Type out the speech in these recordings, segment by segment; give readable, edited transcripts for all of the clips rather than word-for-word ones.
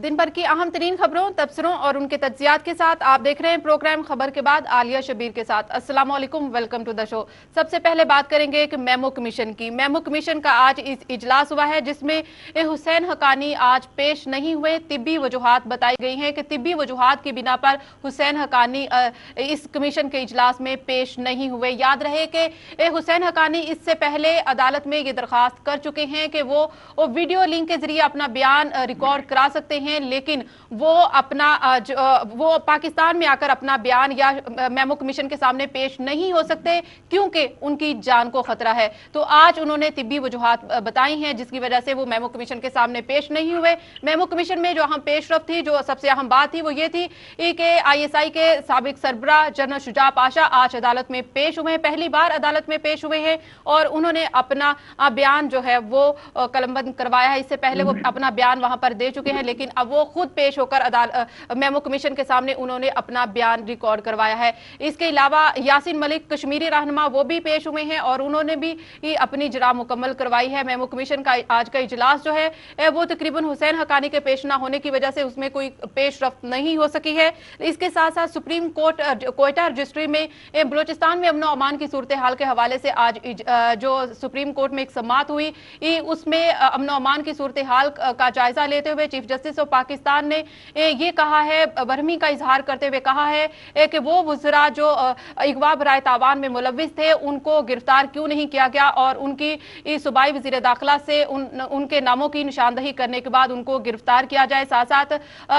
दिन भर की अहम तरीन खबरों, तबसरों और उनके तज्जियात के साथ आप देख रहे हैं प्रोग्राम खबर के बाद आलिया शबीर के साथ। अस्सलाम वालेकुम, वेलकम टू द शो। सबसे पहले बात करेंगे एक मेमो कमीशन की। मेमो कमीशन का आज इजलास हुआ है जिसमें हुसैन हकानी आज पेश नहीं हुए। तिब्बी वजूहात बताई गई हैं कि तिब्बी वजूहात की बिना पर हुसैन हकानी इस कमीशन के इजलास में पेश नहीं हुए। याद रहे कि हुसैन हकानी इससे पहले अदालत में ये दरखास्त कर चुके हैं कि वो वीडियो लिंक के जरिए अपना बयान रिकॉर्ड करा सकते हैं, लेकिन वो वो पाकिस्तान में आकर अपना बयान या मेमो कमीशन के सामने पेश नहीं हो सकते क्योंकि उनकी जान को खतरा है। तो आज उन्होंने तिब्बी वजूहात बताई हैं जिसकी वजह से वो मेमो कमीशन के सामने पेश नहीं हुए। मेमो कमीशन में जो अहम पेशरफ थी, जो सबसे अहम बात थी, वो ये थी कि ISI के साबिक सरबराह जनरल शुजा पाशा आज अदालत में पेश हुए हैं, पहली बार अदालत में पेश हुए हैं और उन्होंने अपना बयान जो है वो कलमबंद करवाया है। इससे पहले वो अपना बयान वहां पर दे चुके हैं, लेकिन अब वो खुद पेश होकर मेमो कमीशन के सामने उन्होंने अपना बयान रिकॉर्ड करवाया है। इसके अलावा यासीन मलिक कश्मीरी रहनुमा वो भी पेश हुए हैं और उन्होंने भी अपनी जरा मुकम्मल करवाई है। मेमो कमीशन का आज का इजलास जो है वो तकरीबन हुसैन हकानी के पेश ना होने की वजह से उसमें कोई पेशरफ्त नहीं हो सकी है। इसके साथ साथ सुप्रीम कोर्ट कोयटा रजिस्ट्री में बलूचिस्तान में अमन अमान की सूरत हाल के हवाले से आज जो सुप्रीम कोर्ट में एक समाअत हुई, उसमें अमन अमान की सूरत हाल का जायजा लेते हुए चीफ जस्टिस ऑफ पाकिस्तान ने ये कहा है, बरहमी का इजहार करते हुए कहा है कि वो वज़रा जो अगवा बराए तावान में मुलव्विस थे उनको गिरफ्तार क्यों नहीं किया गया और उनकी सूबाई वज़ीर दाखिला से उनके नामों की निशानदही करने के बाद उनको गिरफ्तार किया जाए। साथ साथ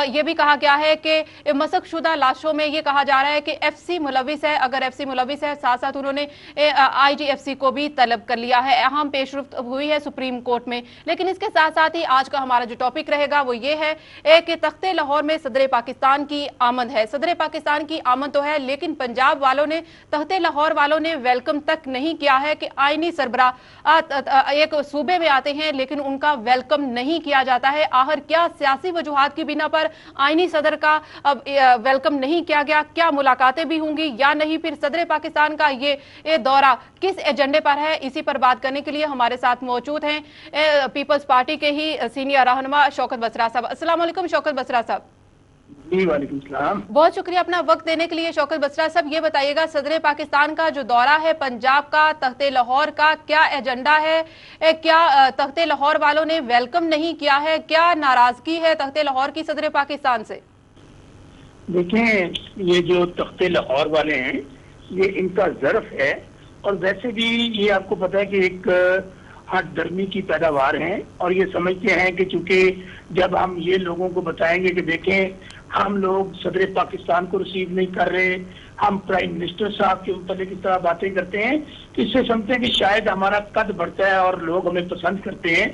ये भी कहा गया है कि मसकशुदा लाशों में ये कहा जा रहा है कि FC मुलव्विस है, अगर FC मुलव्विस है। साथ साथ उन्होंने IGFC को भी तलब कर लिया है। अहम पेशरफ्त हुई है सुप्रीम कोर्ट में। लेकिन इसके साथ साथ ही आज का हमारा जो टॉपिक रहेगा वो ये है कि तख्ते लाहौर में सदर पाकिस्तान की आमद है। सदर पाकिस्तान की आमद तो है, लेकिन पंजाब वालों ने, तख्ते लाहौर वालों ने वेलकम तक नहीं किया है कि आईनी सरबराह एक सूबे में आते हैं लेकिन उनका वेलकम नहीं किया जाता है। आखिर क्या सियासी वजूहात की बिना पर आईनी सदर का वेलकम नहीं किया गया? क्या मुलाकातें भी होंगी या नहीं? फिर सदर पाकिस्तान का ये दौरा किस एजेंडे पर है? इसी पर बात करने के लिए हमारे साथ मौजूद हैं पीपल्स पार्टी के ही सीनियर रहनुमा शौकत बसरा साहब। अस्सलाम वालेकुम शौकत बसरा साहब। जी वालेकुम सलाम। बहुत शुक्रिया अपना वक्त देने के लिए शौकत बसरा साहब। ये बताइएगा, सदर पाकिस्तान का जो दौरा है पंजाब का, तख्ते लाहौर का क्या एजेंडा है? क्या तख्ते लाहौर वालों ने वेलकम नहीं किया है? क्या नाराजगी है तख्ते लाहौर की सदर पाकिस्तान से? देखें, ये जो तख्ते लाहौर वाले हैं ये इनका ज़र्फ है और वैसे भी ये आपको पता है कि एक हट दर्मी की पैदावार है और ये समझते हैं कि चूंकि जब हम ये लोगों को बताएंगे कि देखें हम लोग सदर पाकिस्तान को रिसीव नहीं कर रहे, हम प्राइम मिनिस्टर साहब के मुताबिक इस तरह बातें करते हैं, तो इससे समझते हैं कि शायद हमारा कद बढ़ता है और लोग हमें पसंद करते हैं।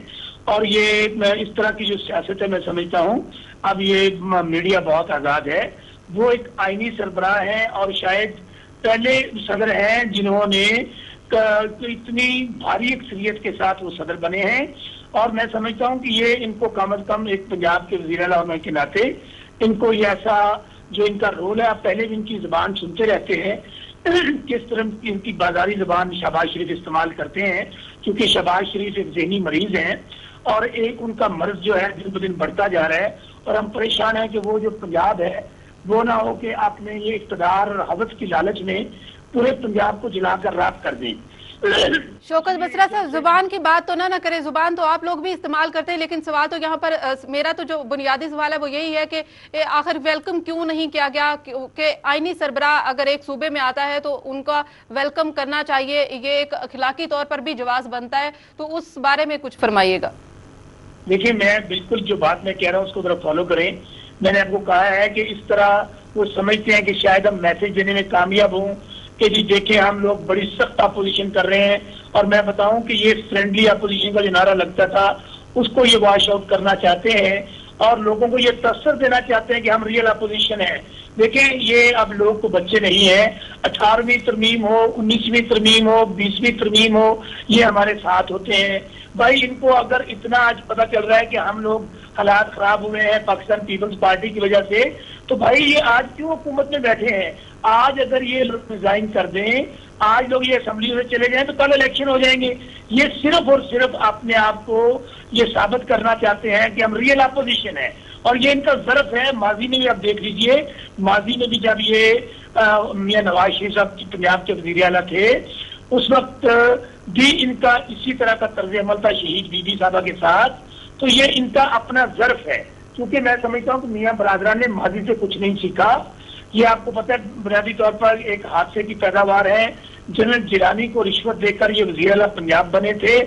और ये इस तरह की जो सियासत है मैं समझता हूँ अब ये मीडिया बहुत आज़ाद है। वो एक आईनी सरबराह है और शायद पहले सदर हैं जिन्होंने इतनी भारी अक्सरियत के साथ वो सदर बने हैं और मैं समझता हूँ कि ये इनको कम अज कम एक पंजाब के वज़ीर आला होने के नाते इनको ये ऐसा जो इनका रोल है, आप पहले भी इनकी जुबान सुनते रहते हैं किस तरह इनकी बाजारी जुबान शहबाज शरीफ इस्तेमाल करते हैं, क्योंकि शहबाज शरीफ एक ज़हनी मरीज हैं और एक उनका मर्ज जो है दिन ब दिन बढ़ता जा रहा है और हम परेशान हैं कि वो जो पंजाब है वो ना हो कि आपने ये इक़्तिदार और हवस की लालच में पूरे पंजाब को जलाकर राख कर दें। शौकत बसरा साहब, जुबान की बात तो ना करें, जुबान तो आप लोग भी इस्तेमाल करते हैं, लेकिन सवाल तो यहाँ पर मेरा तो जो बुनियादी सवाल है वो यही है कि आखिर वेलकम क्यों नहीं किया गया? कि आईनी सरबराह अगर एक सूबे में आता है तो उनका वेलकम करना चाहिए, ये एक अखलाकी तौर पर भी जवाज बनता है, तो उस बारे में कुछ फरमाइएगा। देखिए, मैं बिल्कुल जो बात मैं कह रहा हूँ उसको जरा फॉलो करें। मैंने आपको कहा है कि इस तरह वो समझते हैं कि शायद हम मैसेज देने में कामयाब हों कि जी देखें हम लोग बड़ी सख्त अपोजिशन कर रहे हैं, और मैं बताऊं कि ये फ्रेंडली अपोजिशन का जो नारा लगता था उसको ये वॉश आउट करना चाहते हैं और लोगों को ये तसर देना चाहते हैं कि हम रियल अपोजिशन है। देखें, ये अब लोग को बच्चे नहीं है, 18वीं तरमीम हो, 19वीं तरमीम हो, 20वीं तरमीम हो, ये हमारे साथ होते हैं। भाई इनको अगर इतना आज पता चल रहा है कि हम लोग हालात खराब हुए हैं पाकिस्तान पीपल्स पार्टी की वजह से, तो भाई ये आज क्यों हुकूमत में बैठे हैं? आज अगर ये लोग रिजाइन कर दें, आज लोग ये असेंबली में चले जाएं तो कल इलेक्शन हो जाएंगे। ये सिर्फ और सिर्फ अपने आप को ये साबित करना चाहते हैं कि हम रियल अपोजिशन है और ये इनका ज़र्फ है। माजी में भी आप देख लीजिए, माजी में भी जब ये मियां नवाज शरीफ साहब पंजाब के वज़ीर आला थे, उस वक्त भी इनका इसी तरह का तर्ज अमल था शहीद बीबी साहबा के साथ। तो ये इनका अपना ज़र्फ है, क्योंकि मैं समझता हूँ कि मियां बरादरान ने माजी से कुछ नहीं सीखा। ये आपको पता है बुनियादी तौर पर एक हादसे की पैदावार है। जनरल जिलानी को रिश्वत देकर ये वज़ीर आला पंजाब बने थे,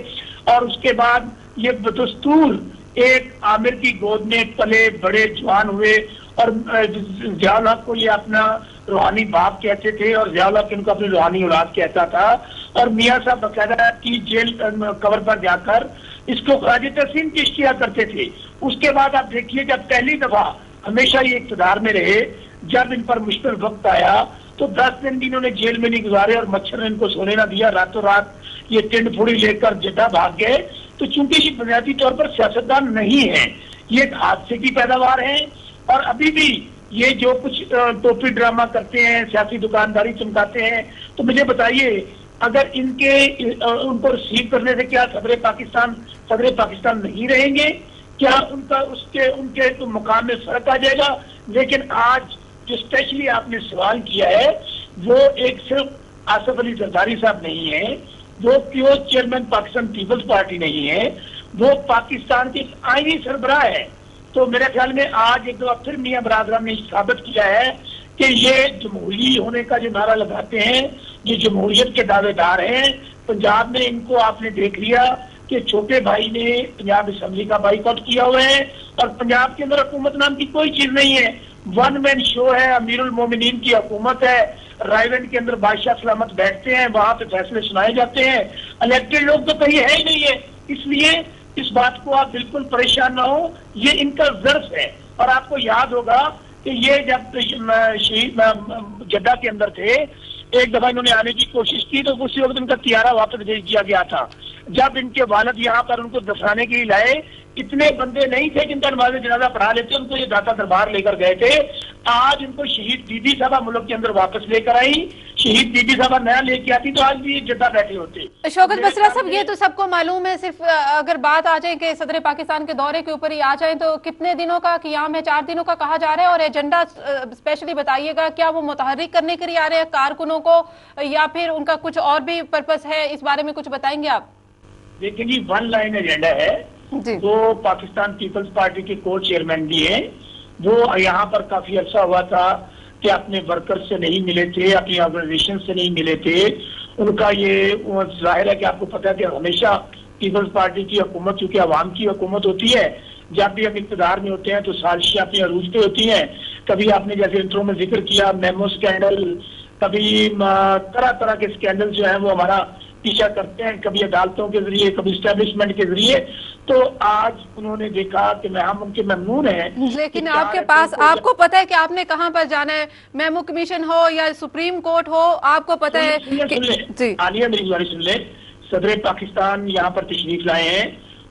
और उसके बाद ये बदस्तूर एक आमिर की गोद में पले बड़े जवान हुए, और ज़ियाउल हक को ये अपना रूहानी बाप कहते थे, और ज़ियाउल हक इनको अपनी रूहानी औलाद कहता था। और मियाँ साहब बकायदा की जेल कवर पर जाकर इसको ख्वाजा तहसीन पेश किया करते थे। उसके बाद आप देखिए, जब पहली दफा हमेशा ये इक़्तिदार में रहे, जब इन पर मुश्किल वक्त आया तो 10 दिन भी इन्होंने जेल में नहीं गुजारे, और मच्छर ने इनको सोने ना दिया। रातों रात ये टिंड फुड़ी लेकर जद्दा भाग गए। तो चूंकि ये बुनियादी तौर पर सियासतदान नहीं है, ये एक हादसे की पैदावार है। और अभी भी ये जो कुछ टोपी ड्रामा करते हैं, सियासी दुकानदारी चमकाते हैं, तो मुझे बताइए, अगर उनको रिसीव करने से क्या सदर पाकिस्तान नहीं रहेंगे? क्या उनके तो मुकाम में फर्क आ जाएगा? लेकिन आज जो स्पेशली आपने सवाल किया है, वो एक सिर्फ आसिफ अली जरदारी साहब नहीं है, वो प्योर चेयरमैन पाकिस्तान पीपल्स पार्टी नहीं है, वो पाकिस्तान के आईनी सरबराह है। तो मेरे ख्याल में आज एक बार फिर मियां बरादरान ने साबित किया है कि ये जमहूरी होने का जो नारा लगाते हैं, ये जमहूरियत के दावेदार हैं। पंजाब में इनको आपने देख लिया कि छोटे भाई ने पंजाब असेंबली का बाइकआउट किया हुआ है, और पंजाब के अंदर हुकूमत नाम की कोई चीज नहीं है। वन मैन शो है, अमीरुल मोमिनीन की हुकूमत है। रायवेंड के अंदर बादशाह सलामत बैठते हैं, वहां पे फैसले सुनाए जाते हैं। इलेक्टेड लोग तो कहीं है ही नहीं है। इसलिए इस बात को आप बिल्कुल परेशान ना हो, ये इनका ज़र्फ है। और आपको याद होगा कि ये जब शहीद जद्दा के अंदर थे, एक दफा इन्होंने आने की कोशिश की तो उसी वक्त इनका तियारा वापस भेज दिया गया था। जब इनके वालिद यहाँ पर उनको दफनाने के लिए लाए, इतने बंदे नहीं थे जिनका नमाज जनाजा पढ़ा लेते, उनको ये दाता दरबार लेकर गए थे। आज इनको शहीद बीबी साहबा मुल्क के अंदर वापस लेकर आई। शहीद बीबी साहबा नया लेके आती तो आज भी ये जद्दा बैठे होते। शौकत बसरा साहब, ये तो सबको मालूम है, सिर्फ अगर बात आ जाए कि सदर पाकिस्तान के दौरे के ऊपर ही आ जाए, तो कितने दिनों का क़ियाम है? 4 दिनों का कहा जा रहा है। और एजेंडा स्पेशली बताइएगा, क्या वो मुतहर्रिक करने के लिए आ रहे हैं कारकुनों को, या फिर उनका कुछ और भी पर्पस है? इस बारे में कुछ बताएंगे आप? देखिए जी, 1 लाइन एजेंडा है। तो पाकिस्तान पीपल्स पार्टी के को चेयरमैन भी हैं, वो यहाँ पर काफी अर्सा हुआ था कि अपने वर्कर से नहीं मिले थे, अपनी ऑर्गेनाइजेशन से नहीं मिले थे। उनका ये जाहिर है कि आपको पता है कि हमेशा पीपल्स पार्टी की हुकूमत, चूंकि अवाम की हुकूमत होती है, जब भी हम इक़्तिदार में होते हैं तो साजिशें अपनी अरूज पे होती हैं। कभी आपने जैसे इंट्रो में जिक्र किया मेमो स्कैंडल, कभी तरह तरह के स्कैंडल जो है वो हमारा पीछा करते हैं, कभी अदालतों के जरिए, कभी स्टैब्लिशमेंट के जरिए। तो आज उन्होंने देखा कि हम उनके ममनून हैं। लेकिन आपके पास, आपको पता है कि आपने कहां पर जाना है? मेमो कमीशन हो या सुप्रीम कोर्ट हो, आपको पता है जी। आलिया मेरी गुजारिश सुन ले, सदर पाकिस्तान यहाँ पर तशरीफ लाए हैं।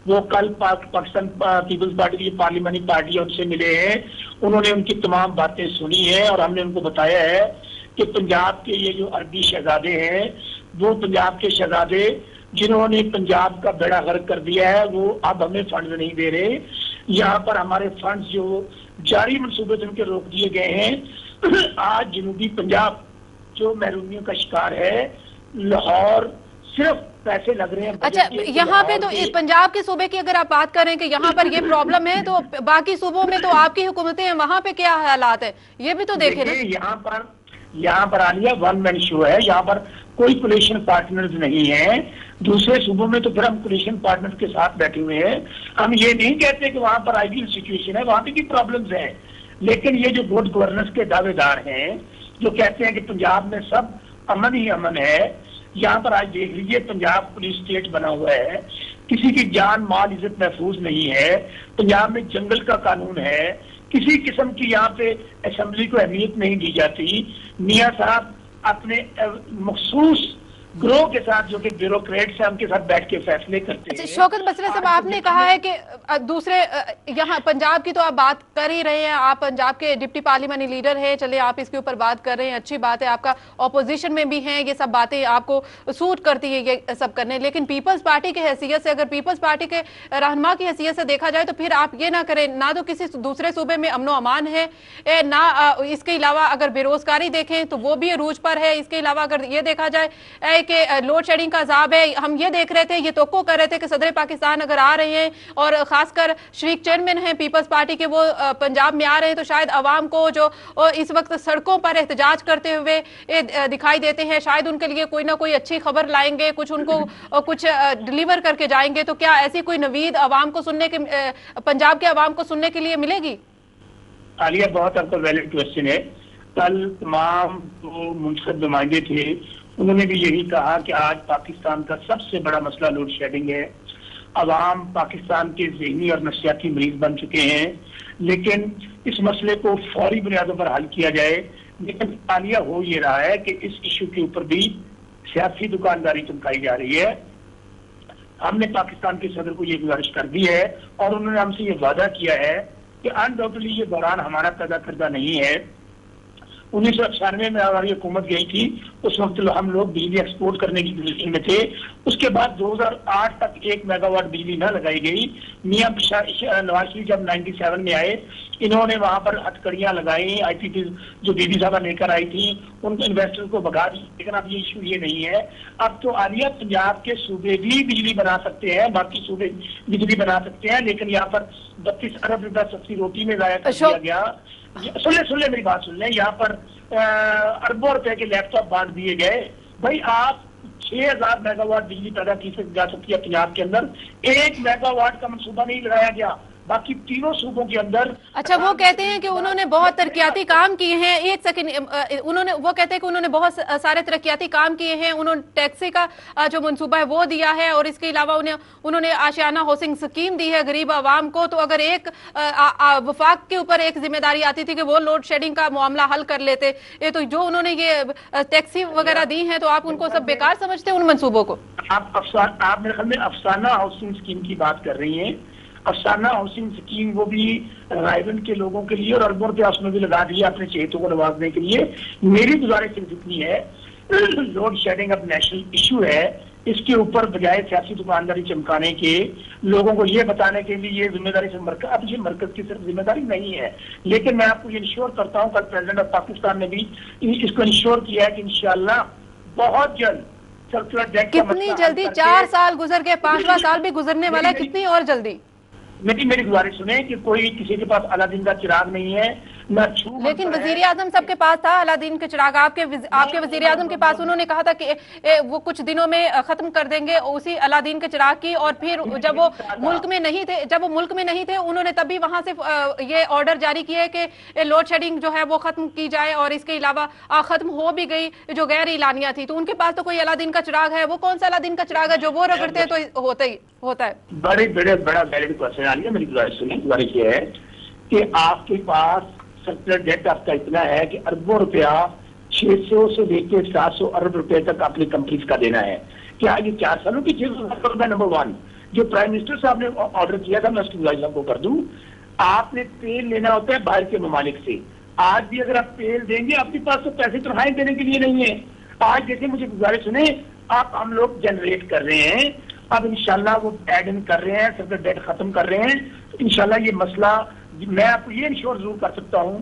वो कल पाकिस्तान पीपल्स पार्टी की पार्लियामानी पार्टी उनसे मिले हैं। उन्होंने उनकी तमाम बातें सुनी है, और हमने उनको बताया है कि पंजाब के ये जो अरबी शहजादे हैं, वो पंजाब के शहजादे जिन्होंने पंजाब का बेड़ा गर्क कर दिया है, वो अब हमें फंड नहीं दे रहे। यहाँ पर हमारे फंड जो जारी मनसूबे उनके रोक दिए गए हैं। आज जनूबी पंजाब जो महरूमियों का शिकार है, लाहौर सिर्फ पैसे लग रहे हैं। अच्छा, यहाँ पे तो पंजाब के सूबे की अगर आप बात करें कि यहाँ पर ये प्रॉब्लम है, तो बाकी सूबों में तो आपकी हुकूमतें हैं, वहाँ पे क्या हालात है ये भी तो देखें ना। यहाँ पर आलिया 1 मैन शो है। यहाँ पर कोई कोलिशन पार्टनर्स नहीं है। दूसरे सूबों में तो फिर हम कोलिशन पार्टनर्स के साथ बैठे हुए हैं। हम ये नहीं कहते कि वहां पर आइडियल सिचुएशन है, वहां पे भी प्रॉब्लम्स हैं। लेकिन ये जो गुड गवर्नेंस के दावेदार हैं, जो कहते हैं कि पंजाब में सब अमन ही अमन है, यहाँ पर आज देख लीजिए पंजाब पुलिस स्टेट बना हुआ है, किसी की जान माल इज्जत महफूज नहीं है। पंजाब में जंगल का कानून है, किसी किस्म की यहाँ पे असेंबली को अहमियत नहीं दी जाती। मियाँ साहब अपने मखसूस ग्रो के साथ, जो कि ब्यूरोक्रेट्स हैं, उनके साथ बैठ के फैसले करते हैं। शौकत बसरा साहब, आपने कहा है कि दूसरे यहाँ पंजाब की तो आप बात कर ही रहे हैं, आप पंजाब के डिप्टी पार्लियामेंट लीडर हैं, चलिए आप इसके ऊपर बात कर रहे हैं, अच्छी बात है, आपका ऑपोजिशन में भी है, ये सब बातें आपको सूट करती है ये सब करने, लेकिन पीपल्स पार्टी की हैसियत से, अगर पीपल्स पार्टी के रहनुमा की हैसियत से देखा जाए तो फिर आप ये ना करें, ना तो किसी दूसरे सूबे में अमनो अमान है, ना इसके अलावा अगर बेरोजगारी देखें तो वो भी अरूज पर है, इसके अलावा अगर ये देखा जाए कि लोड शेडिंग का अजाब है, हम ये देख रहे थे, ये तवक्को कर रहे थे कि सदर पाकिस्तान अगर आ रहे हैं और खासकर शरीक चेयरमैन हैं पीपल्स पार्टी के, वो पंजाब में आ रहे हैं, तो शायद अवाम को जो इस वक्त सड़कों पर एहतजाज करते हुए दिखाई देते हैं, शायद उनके लिए कोई ना कोई अच्छी खबर लाएंगे, कुछ उनको कुछ डिलीवर करके जाएंगे, तो क्या ऐसी कोई नवीद अवाम को सुनने के, पंजाब के अवाम को सुनने के लिए मिलेगी? आलिया, बहुत आपका वैलिड क्वेश्चन है। कल तमाम जो मुंसब नुमाइंदे थे उन्होंने भी यही कहा कि आज पाकिस्तान का सबसे बड़ा मसला लोड शेडिंग है। अवाम पाकिस्तान के ज़हनी और नफसियाती मरीज बन चुके हैं, लेकिन इस मसले को फौरी बुनियादों पर हल किया जाए। लेकिन आलिया, हो ये रहा है कि इस इशू के ऊपर भी सियासी दुकानदारी चमकाई जा रही है। हमने पाकिस्तान के सदर को ये गुजारिश कर दी है और उन्होंने हमसे ये वादा किया है कि अनडाउटेडली ये बहरान हमारा पैदा करदा नहीं है। 1998 में हमारी हुकूमत गई थी, उस वक्त हम लोग बिजली एक्सपोर्ट करने की पोजीशन में थे। उसके बाद 2008 तक 1 मेगावाट बिजली न लगाई गई। मियां नवाज शरीफ जब 97 में आए, इन्होंने वहां पर हथकड़ियां लगाई, IPP जो बीबी साहबा लेकर आई थी उन इन्वेस्टर को भगा दी। लेकिन अब ये इशू ये नहीं है। अब तो आलिया, पंजाब के सूबे भी बिजली बना सकते हैं, बाकी सूबे बिजली बना सकते हैं, लेकिन यहाँ पर 32 अरब रुपया सस्ती रोटी में जाया कर दिया गया। सुन ले मेरी बात सुन ले, यहाँ पर अरबों रुपए के लैपटॉप बांट दिए गए। भाई, आप 6000 मेगावाट बिजली पैदा की जा सकती है पंजाब के अंदर, 1 मेगावाट का मंसूबा नहीं लगाया गया, बाकी तीनों सूबों के अंदर। अच्छा, वो कहते हैं कि उन्होंने बहुत तरक्याती काम किए हैं, एक सेकंड, वो कहते हैं कि उन्होंने बहुत सारे तरक्याती काम किए हैं, उन्होंने टैक्सी का जो मंसूबा है वो दिया है, और इसके अलावा उन्होंने आशियाना हाउसिंग स्कीम दी है गरीब आवाम को। तो अगर एक वफाक के ऊपर एक जिम्मेदारी आती थी कि वो लोड शेडिंग का मामला हल कर लेते, तो जो उन्होंने ये टैक्सी वगैरह दी है, तो आप उनको सब बेकार समझते हैं उन मंसूबों को? आप मेरे ख्याल में अफसाना हाउसिंग स्कीम की बात कर रही हैं। अफसाना हाउसिंग स्कीम वो भी रायबन के लोगों के लिए, और अरबों रुपया उसमें भी लगा दिया अपने चहेतों को नवाजने के लिए। मेरी गुजारिश सिर्फ इतनी है, लोड शेडिंग अब नेशनल इशू है, इसके ऊपर बजाय सियासी दुकानदारी चमकाने के, लोगों को ये बताने के लिए ये जिम्मेदारी से अब ये मरकज की सिर्फ जिम्मेदारी नहीं है। लेकिन मैं आपको ये इंश्योर करता हूँ, कल प्रेसिडेंट ऑफ पाकिस्तान ने भी इसको इंश्योर किया है कि इंशाल्लाह बहुत जल्द सर्कुलर डेट। कितनी जल्दी? 4 साल गुजर गए, 5वां साल भी गुजरने वाला है, कितनी और जल्दी? मेरी गुजारिश सुने कि कोई किसी के पास अलादीन का चिराग नहीं है, लेकिन वजीर आजम सबके पास था अलादीन का चिराग। आपके वजीर आजम के पास, उन्होंने कहा था कि वो कुछ दिनों में खत्म कर देंगे उसी अलादीन के चिराग की, और फिर जब वो मुल्क में नहीं थे उन्होंने तभी वहां से ये ऑर्डर जारी किया कि लोड शेडिंग जो है वो खत्म की जाए, और इसके अलावा खत्म हो भी गई जो गैर इलानिया थी। तो उनके पास तो कोई अलादीन का चिराग है, वो कौन सा अलादीन का चिराग है जो वो रगड़ते हैं तो होता है? बड़ा वैलिड क्वेश्चन आलिया, मेरी गुजारिश ये है कि आपके पास सर्कुलर डेट आपका इतना है कि अरबों रुपया 600 से लेकर 700 अरब रुपए तक अपनी कंपनीज का देना है। क्या ये 4 सालों की चीज? नंबर 1 जो प्राइम मिनिस्टर साहब ने ऑर्डर किया था, मैं उसकी गुजारिश आपको कर दूं, आपने तेल लेना होता है बाहर के ममालिक से। आज भी अगर आप तेल देंगे, आपके पास तो पैसे तनख्वाहें देने के लिए नहीं है। आज देखिए, मुझे गुजारिश सुने, हम लोग जनरेट कर रहे हैं, अब इंशाल्लाह वो एड इन कर रहे हैं, सर्कुलर डेट खत्म कर रहे हैं, तो इंशाल्लाह ये मसला, मैं आपको ये इंश्योर जरूर कर सकता हूँ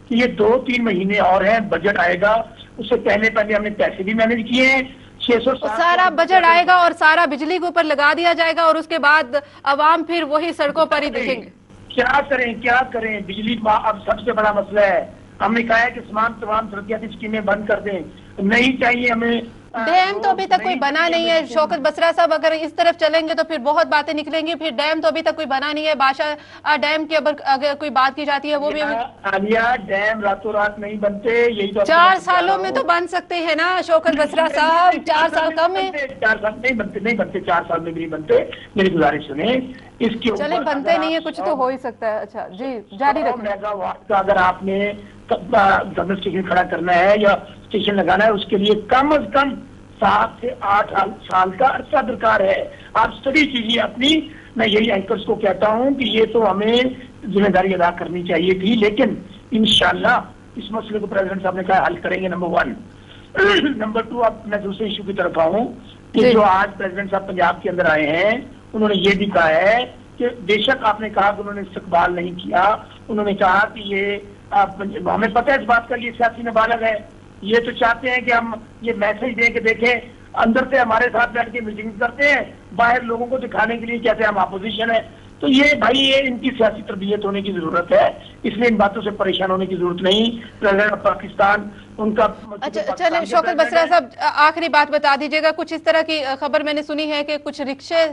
कि ये 2-3 महीने और हैं, बजट आएगा, उससे पहले हमने पैसे भी मैनेज किए हैं। 600 सारा बजट आएगा और सारा बिजली के ऊपर लगा दिया जाएगा, और उसके बाद अवाम फिर वही सड़कों पर ही दिखेंगे। क्या करें? बिजली अब सबसे बड़ा मसला है। हमने कहा है कि तमाम तरक्याती स्कीमें बंद कर दें, नहीं चाहिए हमें। डैम तो अभी तक कोई बना नहीं है शौकत बसरा साहब, अगर इस तरफ चलेंगे तो फिर बहुत बातें निकलेंगी। फिर डैम तो अभी तक कोई बना नहीं है। बादशाह डैम की अगर कोई बात की जाती है, वो भी आलिया, डैम रातों रात नहीं बनते, यही तो 4 सालों में तो बन सकते हैं ना शौकत बसरा साहब, 4 साल कम है। 4 साल नहीं बनते, 4 साल में भी नहीं बनते। मेरी गुजारिश सुने, इसके चले बनते नहीं है, कुछ तो हो ही सकता है। अच्छा जी, जारी रखें। मेगावाट का अगर आपने थर्मल स्टेशन खड़ा करना है या स्टेशन लगाना है, उसके लिए कम अज कम 7 से 8 साल का अरसा दरकार है। आप स्टडी कीजिए अपनी। मैं यही एंकर्स को कहता हूं कि ये तो हमें जिम्मेदारी अदा करनी चाहिए थी, लेकिन इंशाल्लाह इस मसले को प्रेसिडेंट साहब ने कहा हल करेंगे, नंबर 1। नंबर 2, अब मैं दूसरे इशू की तरफ आऊं कि जो आज प्रेसिडेंट साहब पंजाब के अंदर आए हैं, उन्होंने ये भी कहा है कि बेशक आपने कहा कि उन्होंने इस्तकबाल नहीं किया, उन्होंने कहा कि ये हमें पता है इस बात का, ये सियासी नाबालिग है, ये तो चाहते हैं कि हम ये मैसेज दें कि देखें अंदर से हमारे साथ बैठ के मीटिंग करते हैं, बाहर लोगों को दिखाने के लिए कहते हैं हम अपोजिशन है। तो ये भाई ये इनकी सियासी तरबियत होने की जरूरत है, इसलिए इन बातों से परेशान होने की जरूरत नहीं। प्रेसिडेंट ऑफ पाकिस्तान उनका। अच्छा चले शौकत बसरा साहब, आखिरी बात बता दीजिएगा, कुछ इस तरह की खबर मैंने सुनी है कि कुछ रिक्शे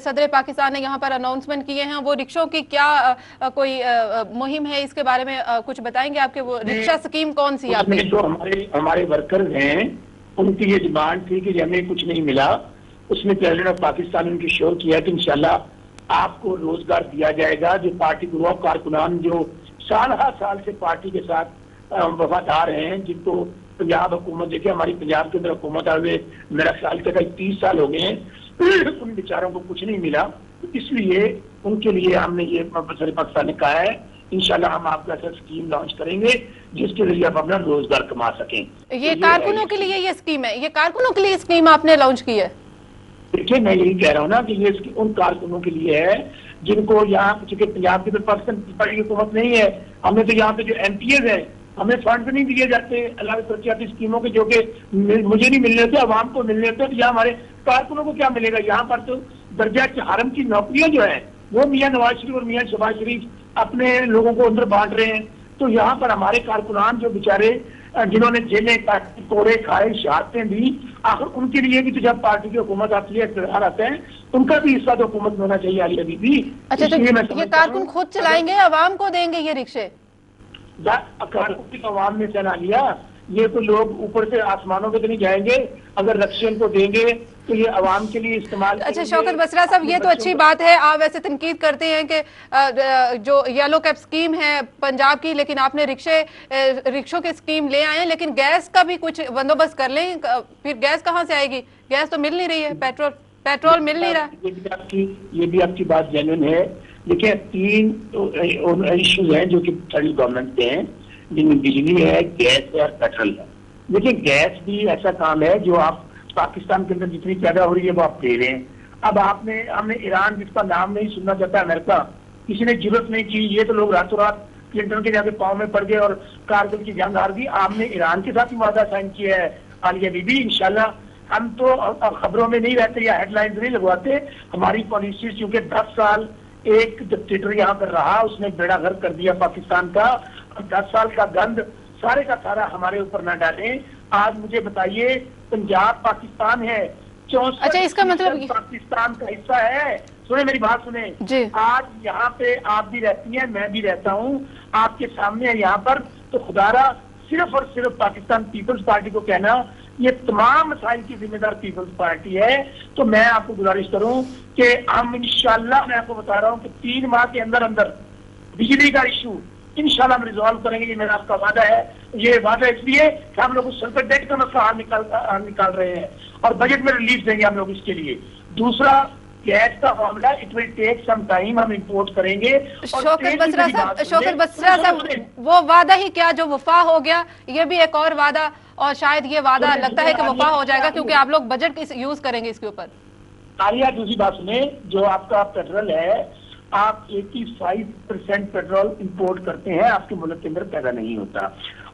सदर पाकिस्तान ने यहाँ पर अनाउंसमेंट किए हैं, वो रिक्शों की क्या कोई मुहिम है, इसके बारे में कुछ बताएंगे? आपके वो रिक्शा स्कीम कौन सी है? जो हमारे वर्कर्स हैं उनकी ये डिमांड थी कि हमें कुछ नहीं मिला, उसमें प्रेसिडेंट ऑफ पाकिस्तान ने उनकी श्योर किया कि इंशाल्लाह आपको रोजगार दिया जाएगा। जो पार्टी ग्रुप कारकुनान जो साल से पार्टी के साथ वफादार हैं, जिनको पंजाब हुकूमत, देखिए हमारी पंजाब के अंदर हुकूमत आए मेरा ख्याल के 30 साल हो गए हैं, उन बेचारों को कुछ नहीं मिला, इसलिए उनके लिए हमने ये सदर पाकिस्तान ने कहा है इंशाल्लाह हम आपका ऐसा स्कीम लॉन्च करेंगे जिसके जरिए आप अपना रोजगार कमा सकें। ये कारकुनों के लिए ये स्कीम है, ये कारकुनों के लिए स्कीम आपने लॉन्च की है? देखिए मैं यही कह रहा हूँ ना कि ये उन कारकुनों के लिए है जिनको यहाँ, चूंकि पंजाब की तो पाकिस्तान पार्टी की हुकूमत नहीं है, हमें तो यहाँ पे जो MPs हैं हमें फंड नहीं दिए जाते अल्लाह तरक्याती स्कीमों के, जो कि मुझे नहीं मिलने थे, अवाम को मिलने थे, तो यहाँ हमारे कारकुनों को क्या मिलेगा? यहाँ पर तो दर्जा हरम की नौकरियां जो है वो मियाँ नवाज शरीफ और मियाँ शहबाज शरीफ अपने लोगों को अंदर बांट रहे हैं। तो यहाँ पर हमारे कारकुनान जो बेचारे जिन्होंने जेलें कोड़े खाए, शहादतें दी, आखिर उनके लिए भी तो जब पार्टी की हुकूमत आती है, इक़्तिदार आते हैं, उनका भी हिस्सा तो हुकूमत में होना चाहिए आलिया बीबी। अच्छा तो ये कारकुन खुद चलाएंगे, अवाम को देंगे ये रिक्शे? कारकुन अवाम ने चला लिया, ये तो लोग ऊपर से आसमानों पे तो नहीं जाएंगे, अगर रक्षण को देंगे तो ये अवाम के लिए इस्तेमाल। अच्छा शौकत बसरा साहब, ये तो अच्छी बात है, आप वैसे तनकीद करते हैं कि जो येलो कैप स्कीम है पंजाब की, लेकिन आपने रिक्शों की स्कीम ले आए हैं, लेकिन गैस का भी कुछ बंदोबस्त कर लें, फिर गैस कहाँ से आएगी? गैस तो मिल नहीं रही है, पेट्रोल मिल नहीं रहा। ये भी आपकी बात जेन्युइन है। देखिए 3 इश्यूज हैं जो कि फेडरल गवर्नमेंट के हैं, जिनमें बिजली है, गैस है और पेट्रोल है। देखिए गैस भी ऐसा काम है जो आप पाकिस्तान के अंदर जितनी पैदा हो रही है वो आप दे रहे हैं। अब हमने ईरान, जिसका नाम नहीं सुनना चाहता अमेरिका, किसी ने जरूरत नहीं की, ये तो लोग रातों रात क्लिंटन के जाके पाँव में पड़ गए और कारगिल की जंग हार दी। आपने ईरान के साथ ही वादा साइन किया है आलिया बीबी। इंशाल्लाह हम तो खबरों में नहीं रहते या हेडलाइंस नहीं लगवाते, हमारी पॉलिसी, क्योंकि 10 साल एक डिक्टेटर यहाँ पर रहा, उसने बेड़ा गर्क कर दिया पाकिस्तान का, और 10 साल का गंद सारे का सारा हमारे ऊपर न डालें। आज मुझे बताइए, पंजाब पाकिस्तान है, 64। अच्छा इसका मतलब पाकिस्तान का हिस्सा है। सुने मेरी बात सुने, आज यहाँ पे आप भी रहती हैं, मैं भी रहता हूँ, आपके सामने है यहाँ पर, तो खुदारा सिर्फ और सिर्फ पाकिस्तान पीपल्स पार्टी को कहना ये तमाम मसाइल की जिम्मेदार पीपल्स पार्टी है। तो मैं आपको गुजारिश करूं कि हम इंशाल्लाह, मैं आपको बता रहा हूं कि 3 माह के अंदर अंदर बिजली का इशू इंशाल्लाह हम रिजॉल्व करेंगे। ये मेरा आपका वादा है। ये वादा इसलिए कि हम लोग सल्फर डेट का मसला निकाल रहे हैं और बजट में रिलीफ देंगे हम लोग इसके लिए। दूसरा, गैस का मामला, it will take some time, हम इंपोर्ट करेंगे। शौकत बसरा साहब, वो वादा ही क्या जो वफा हो गया, ये भी एक और वादा, और शायद ये वादा लगता है कि वफा हो जाएगा क्योंकि आप लोग बजट यूज करेंगे इसके ऊपर। आलिया दूसरी बात सुने, जो आपका पेट्रोल है, आप 85% पेट्रोल इंपोर्ट करते हैं, आपके मुल्क के अंदर पैदा नहीं होता,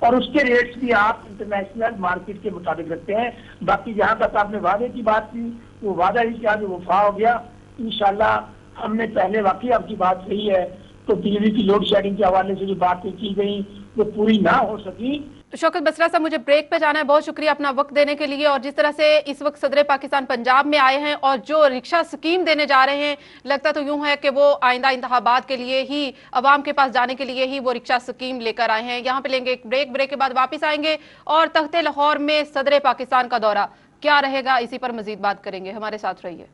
और उसके रेट्स भी आप इंटरनेशनल मार्केट के मुताबिक रखते हैं। बाकी जहां तक आपने वादे की बात की, वो वादा ही क्या जो वफा हो गया। इंशाल्लाह हमने पहले, वाकई आपकी बात सही है, तो बिजली की लोड शेडिंग के हवाले से जो बातें की गई वो पूरी ना हो सकी। शौकत बसरा साहब, मुझे ब्रेक पे जाना है, बहुत शुक्रिया अपना वक्त देने के लिए। और जिस तरह से इस वक्त सदर पाकिस्तान पंजाब में आए हैं और जो रिक्शा स्कीम देने जा रहे हैं, लगता तो यूं है कि वो आइंदा इंतखाबात के लिए ही, अवाम के पास जाने के लिए ही वो रिक्शा स्कीम लेकर आए हैं। यहाँ पे लेंगे एक ब्रेक के बाद वापस आएंगे और तख्ते लाहौर में सदर पाकिस्तान का दौरा क्या रहेगा, इसी पर मजीद बात करेंगे। हमारे साथ रहिए।